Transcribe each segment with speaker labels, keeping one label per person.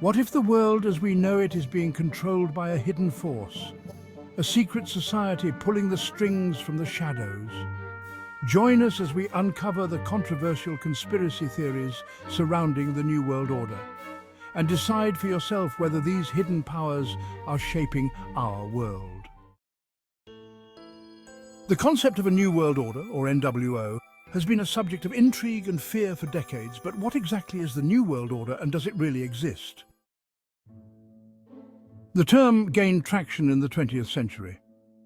Speaker 1: What if the world as we know it is being controlled by a hidden force, a secret society pulling the strings from the shadows? Join us as we uncover the controversial conspiracy theories surrounding the New World Order and decide for yourself whether these hidden powers are shaping our world. The concept of a New World Order, or NWO, has been a subject of intrigue and fear for decades, but what exactly is the New World Order and does it really exist? The term gained traction in the 20th century,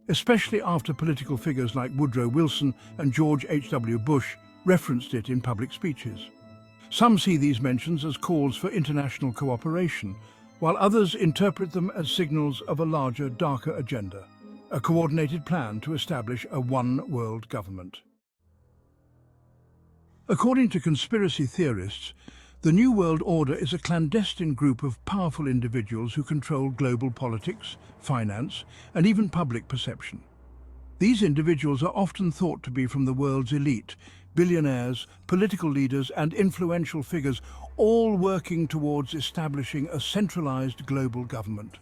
Speaker 1: especially after political figures like Woodrow Wilson and George H.W. Bush referenced it in public speeches. Some see these mentions as calls for international cooperation, while others interpret them as signals of a larger, darker agenda, a coordinated plan to establish a one-world government. According to conspiracy theorists, the New World Order is a clandestine group of powerful individuals who control global politics, finance, and even public perception. These individuals are often thought to be from the world's elite, billionaires, political leaders, and influential figures, all working towards establishing a centralized global government.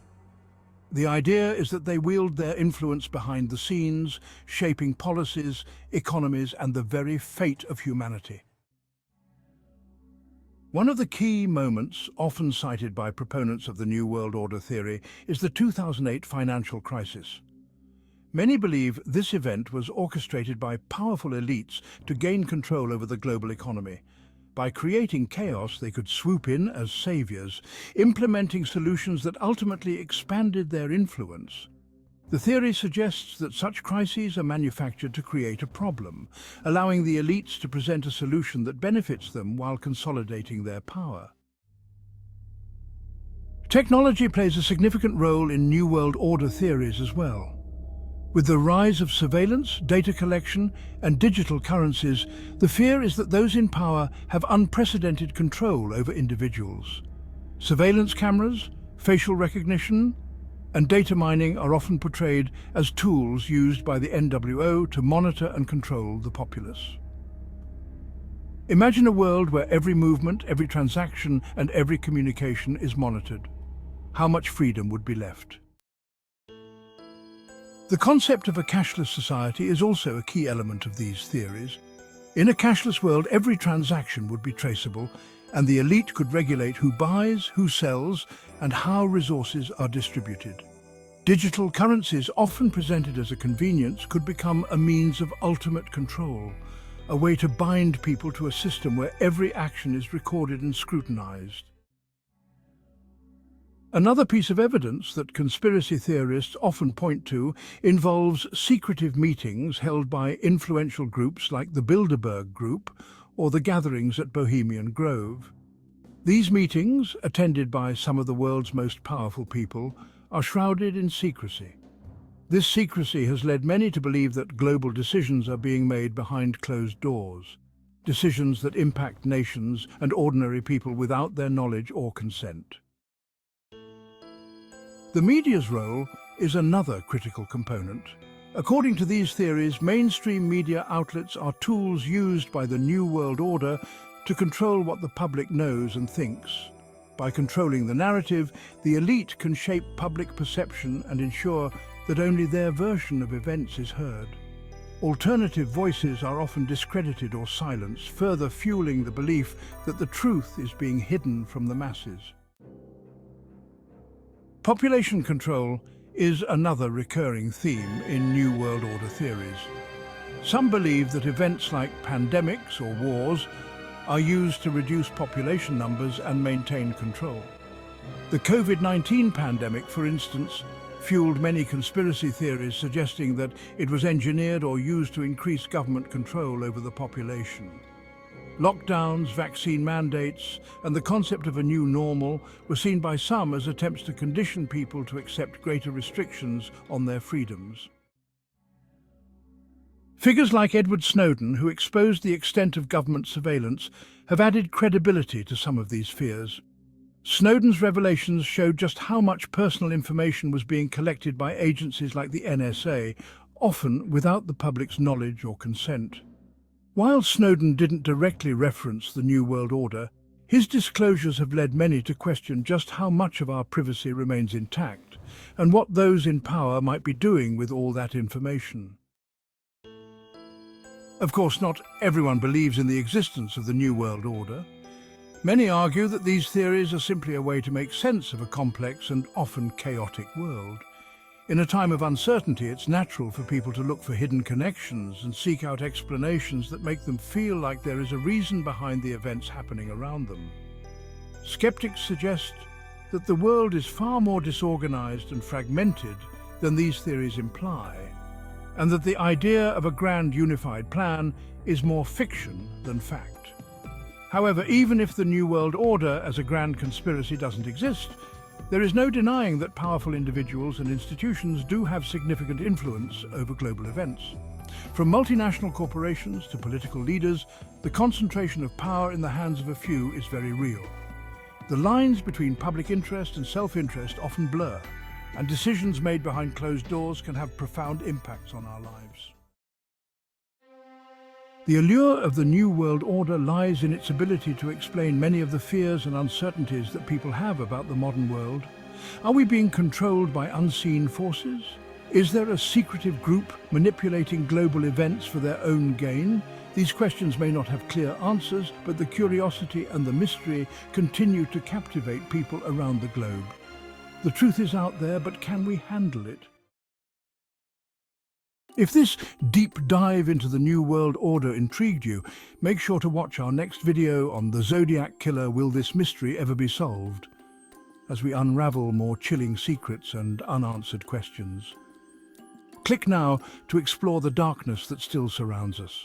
Speaker 1: The idea is that they wield their influence behind the scenes, shaping policies, economies, and the very fate of humanity. One of the key moments often cited by proponents of the New World Order theory is the 2008 financial crisis. Many believe this event was orchestrated by powerful elites to gain control over the global economy. By creating chaos, they could swoop in as saviors, implementing solutions that ultimately expanded their influence. The theory suggests that such crises are manufactured to create a problem, allowing the elites to present a solution that benefits them while consolidating their power. Technology plays a significant role in New World Order theories as well. With the rise of surveillance, data collection, and digital currencies, the fear is that those in power have unprecedented control over individuals. Surveillance cameras, facial recognition, and data mining are often portrayed as tools used by the NWO to monitor and control the populace. Imagine a world where every movement, every transaction, and every communication is monitored. How much freedom would be left? The concept of a cashless society is also a key element of these theories. In a cashless world, every transaction would be traceable, and the elite could regulate who buys, who sells, and how resources are distributed. Digital currencies, often presented as a convenience, could become a means of ultimate control, a way to bind people to a system where every action is recorded and scrutinized. Another piece of evidence that conspiracy theorists often point to involves secretive meetings held by influential groups like the Bilderberg Group or the gatherings at Bohemian Grove. These meetings, attended by some of the world's most powerful people, are shrouded in secrecy. This secrecy has led many to believe that global decisions are being made behind closed doors, decisions that impact nations and ordinary people without their knowledge or consent. The media's role is another critical component. According to these theories, mainstream media outlets are tools used by the New World Order to control what the public knows and thinks. By controlling the narrative, the elite can shape public perception and ensure that only their version of events is heard. Alternative voices are often discredited or silenced, further fueling the belief that the truth is being hidden from the masses. Population control is another recurring theme in New World Order theories. Some believe that events like pandemics or wars are used to reduce population numbers and maintain control. The COVID-19 pandemic, for instance, fueled many conspiracy theories suggesting that it was engineered or used to increase government control over the population. Lockdowns, vaccine mandates, and the concept of a new normal were seen by some as attempts to condition people to accept greater restrictions on their freedoms. Figures like Edward Snowden, who exposed the extent of government surveillance, have added credibility to some of these fears. Snowden's revelations showed just how much personal information was being collected by agencies like the NSA, often without the public's knowledge or consent. While Snowden didn't directly reference the New World Order, His disclosures have led many to question just how much of our privacy remains intact and what those in power might be doing with all that information. Of course, not everyone believes in the existence of the New World Order. Many argue that these theories are simply a way to make sense of a complex and often chaotic world. In a time of uncertainty, it's natural for people to look for hidden connections and seek out explanations that make them feel like there is a reason behind the events happening around them. Skeptics suggest that the world is far more disorganized and fragmented than these theories imply, and that the idea of a grand unified plan is more fiction than fact. However, even if the New World Order as a grand conspiracy doesn't exist, there is no denying that powerful individuals and institutions do have significant influence over global events. From multinational corporations to political leaders, the concentration of power in the hands of a few is very real. The lines between public interest and self-interest often blur, and decisions made behind closed doors can have profound impacts on our lives. The allure of the New World Order lies in its ability to explain many of the fears and uncertainties that people have about the modern world. Are we being controlled by unseen forces? Is there a secretive group manipulating global events for their own gain? These questions may not have clear answers, but the curiosity and the mystery continue to captivate people around the globe. The truth is out there, but can we handle it? If this deep dive into the New World Order intrigued you, make sure to watch our next video on the Zodiac Killer. Will this mystery ever be solved? As we unravel more chilling secrets and unanswered questions. Click now to explore the darkness that still surrounds us.